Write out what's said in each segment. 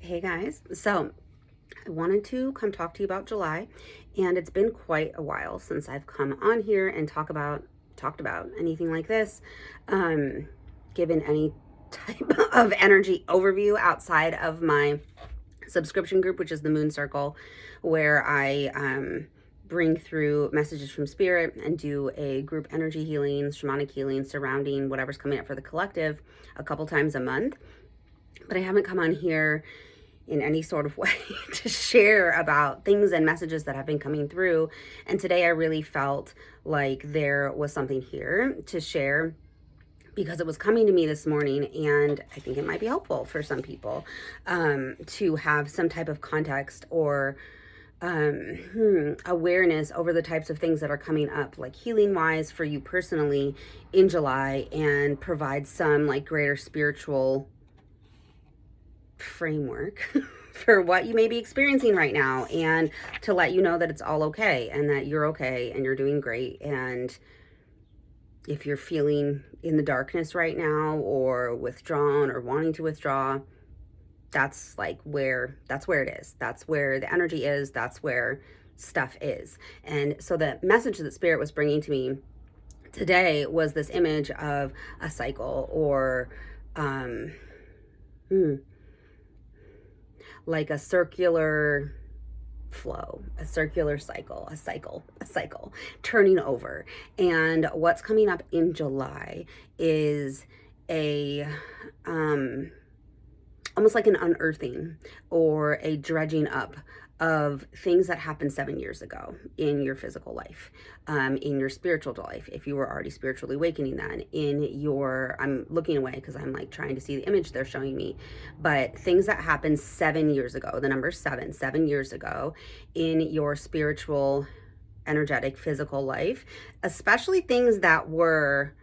Hey guys, so I wanted to come talk to you about July, and it's been quite a while since I've come on here and talked about anything like this, um, given any type of energy overview outside of my subscription group, which is the Moon Circle, where I bring through messages from spirit and do a group energy healing, shamanic healing surrounding whatever's coming up for the collective a couple times a month. But I haven't come on here in any sort of way to share about things and messages that have been coming through. And today I really felt like there was something here to share because it was coming to me this morning, and I think it might be helpful for some people to have some type of context or awareness over the types of things that are coming up, like healing wise for you personally in July, and provide some like greater spiritual framework for what you may be experiencing right now, and to let you know that it's all okay and that you're okay and you're doing great. And if you're feeling in the darkness right now or withdrawn or wanting to withdraw, that's where it is. That's where the energy is. That's where stuff is. And so the message that spirit was bringing to me today was this image of a cycle, or like a circular flow, a circular cycle, a cycle turning over. And what's coming up in July is a almost like an unearthing or a dredging up of things that happened 7 years ago in your physical life, in your spiritual life, if you were already spiritually awakening then, in your, I'm looking away because I'm like trying to see the image they're showing me, but things that happened 7 years ago, the number 7 years ago in your spiritual, energetic, physical life, especially things that were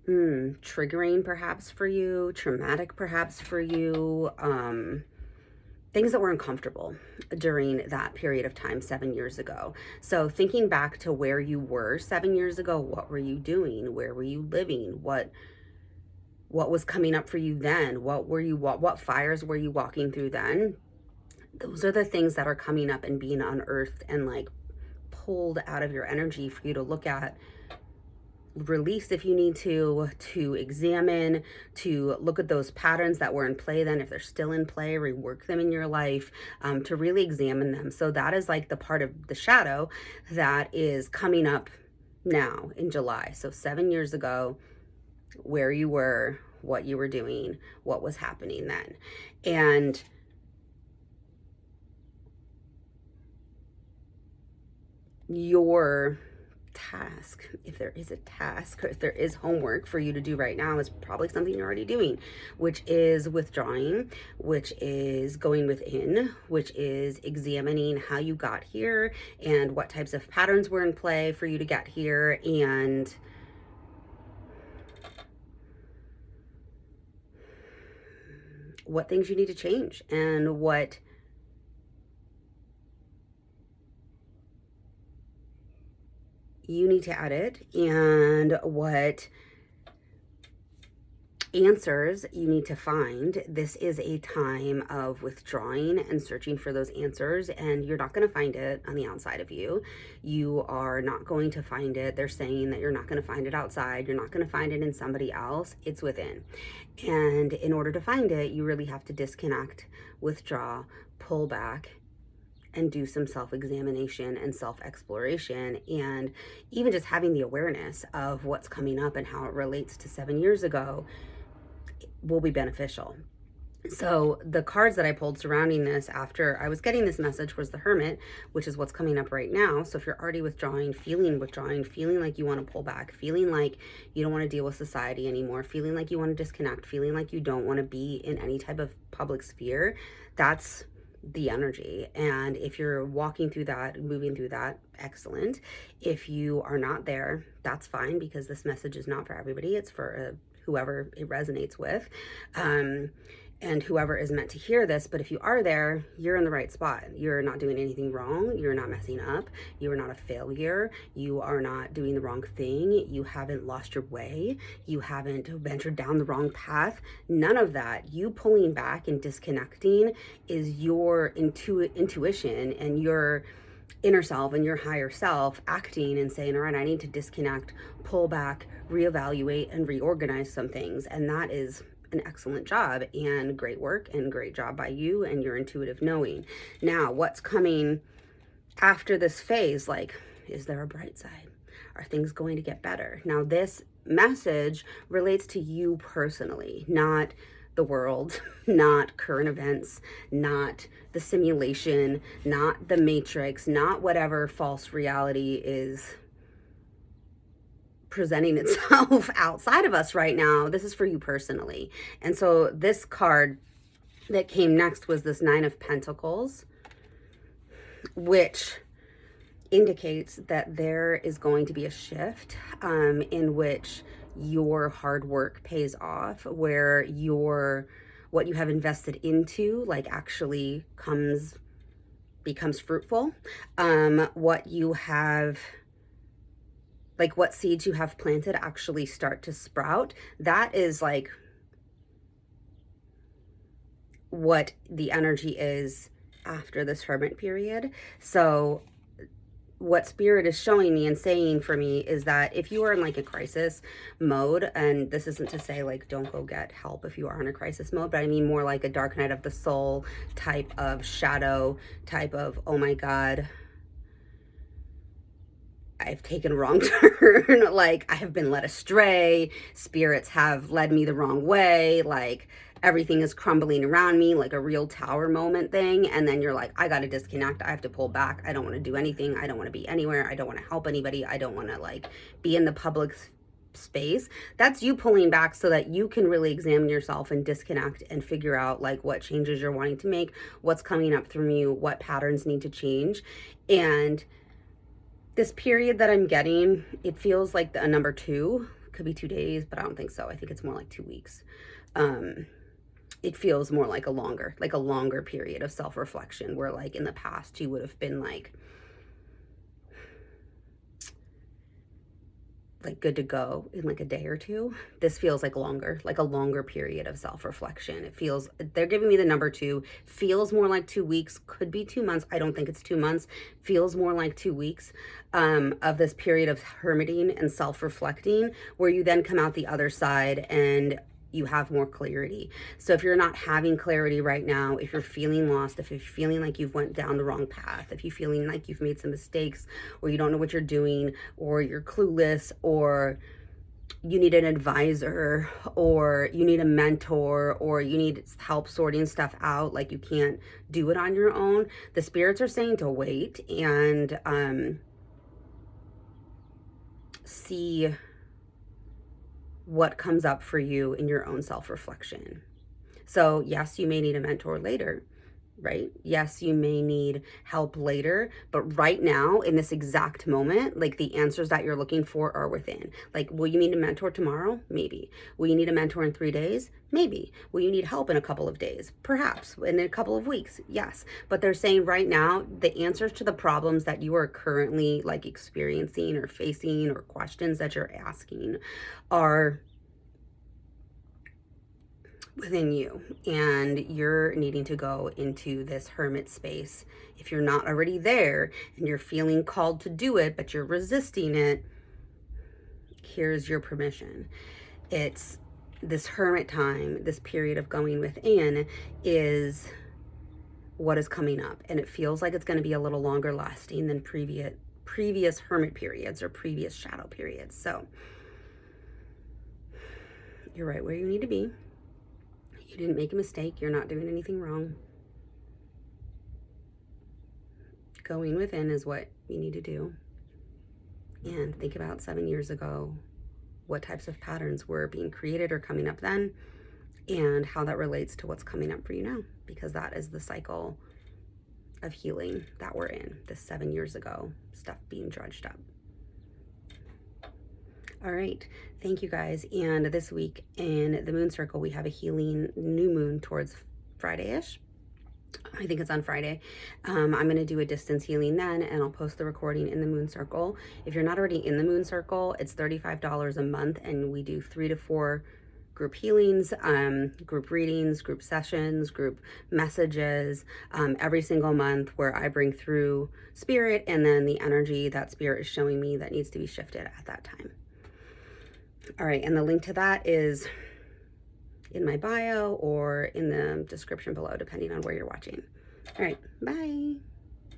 triggering perhaps for you, traumatic perhaps for you, things that were uncomfortable during that period of time 7 years ago. So thinking back to where you were 7 years ago, what were you doing? Where were you living? What was coming up for you then? What fires were you walking through then? Those are the things that are coming up and being unearthed and like pulled out of your energy for you to look at, release if you need to examine, to look at those patterns that were in play then, if they're still in play, rework them in your life, to really examine them. So that is like the part of the shadow that is coming up now in July. So 7 years ago, where you were, what you were doing, what was happening then. And your task, if there is a task or if there is homework for you to do right now, is probably something you're already doing, which is withdrawing, which is going within, which is examining how you got here and what types of patterns were in play for you to get here, and what things you need to change and what you need to edit, and what answers you need to find. This is a time of withdrawing and searching for those answers, and you're not going to find it on the outside of you. You are not going to find it. They're saying that you're not going to find it outside. You're not going to find it in somebody else. It's within. And in order to find it, you really have to disconnect, withdraw, pull back, and do some self-examination and self-exploration, and even just having the awareness of what's coming up and how it relates to 7 years ago will be beneficial. So the cards that I pulled surrounding this after I was getting this message was the Hermit, which is what's coming up right now. So if you're already withdrawing, feeling like you want to pull back, feeling like you don't want to deal with society anymore, feeling like you want to disconnect, feeling like you don't want to be in any type of public sphere, that's the energy. And if you're walking through that, moving through that, excellent. If you are not there, that's fine, because this message is not for everybody. It's for whoever it resonates with. and whoever is meant to hear this, but if you are there, you're in the right spot. You're not doing anything wrong. You're not messing up. You are not a failure. You are not doing the wrong thing. You haven't lost your way. You haven't ventured down the wrong path. None of that. You pulling back and disconnecting is your intuition and your inner self and your higher self acting and saying, all right, I need to disconnect, pull back, reevaluate, and reorganize some things. And that is an excellent job and great work and great job by you and your intuitive knowing. Now, what's coming after this phase? Like, is there a bright side? Are things going to get better? Now, this message relates to you personally, not the world, not current events, not the simulation, not the matrix, not whatever false reality is presenting itself outside of us right now. This is for you personally. And so this card that came next was this Nine of Pentacles, which indicates that there is going to be a shift in which your hard work pays off, where what you have invested into like actually becomes fruitful. What you have, like what seeds you have planted actually start to sprout. That is like what the energy is after this Hermit period. So what Spirit is showing me and saying for me is that if you are in like a crisis mode, and this isn't to say like don't go get help if you are in a crisis mode, but I mean more like a dark night of the soul type of shadow, type of, oh my God, I've taken a wrong turn, like I have been led astray, spirits have led me the wrong way, like everything is crumbling around me, like a real tower moment thing. And then you're like, I got to disconnect. I have to pull back. I don't want to do anything. I don't want to be anywhere. I don't want to help anybody. I don't want to like be in the public space. That's you pulling back so that you can really examine yourself and disconnect and figure out like what changes you're wanting to make, what's coming up from you, what patterns need to change. And this period that I'm getting, it feels like a number 2. Could be 2 days, but I don't think so. I think it's more like 2 weeks. It feels more like a longer period of self-reflection, where like in the past you would have been like good to go in like a day or 2. This feels like a longer period of self-reflection. It feels, they're giving me the number 2, feels more like 2 weeks, could be 2 months. I don't think it's 2 months, feels more like 2 weeks of this period of hermiting and self-reflecting, where you then come out the other side and you have more clarity. So if you're not having clarity right now, if you're feeling lost, if you're feeling like you've went down the wrong path, if you're feeling like you've made some mistakes, or you don't know what you're doing, or you're clueless, or you need an advisor, or you need a mentor, or you need help sorting stuff out, like you can't do it on your own, the spirits are saying to wait and see what comes up for you in your own self-reflection. So yes, you may need a mentor later, right? Yes, you may need help later, but right now in this exact moment, like the answers that you're looking for are within. Like, will you need a mentor tomorrow? Maybe. Will you need a mentor in 3 days? Maybe. Will you need help in a couple of days? Perhaps. In a couple of weeks? Yes. But they're saying right now, the answers to the problems that you are currently like experiencing or facing, or questions that you're asking, are within you, and you're needing to go into this hermit space. If you're not already there and you're feeling called to do it, but you're resisting it, here's your permission. It's this hermit time, this period of going within is what is coming up, and it feels like it's going to be a little longer lasting than previous hermit periods or previous shadow periods. So you're right where you need to be. You didn't make a mistake. You're not doing anything wrong. Going within is what you need to do. And think about 7 years ago, what types of patterns were being created or coming up then, and how that relates to what's coming up for you now, because that is the cycle of healing that we're in, this 7 years ago, stuff being dredged up. All right. Thank you guys. And this week in the moon circle, we have a healing new moon towards Friday-ish. I think it's on Friday. I'm going to do a distance healing then, and I'll post the recording in the moon circle. If you're not already in the moon circle, it's $35 a month, and we do 3 to 4 group healings, group readings, group sessions, group messages, every single month, where I bring through spirit and then the energy that spirit is showing me that needs to be shifted at that time. All right, and the link to that is in my bio or in the description below, depending on where you're watching. All right, bye.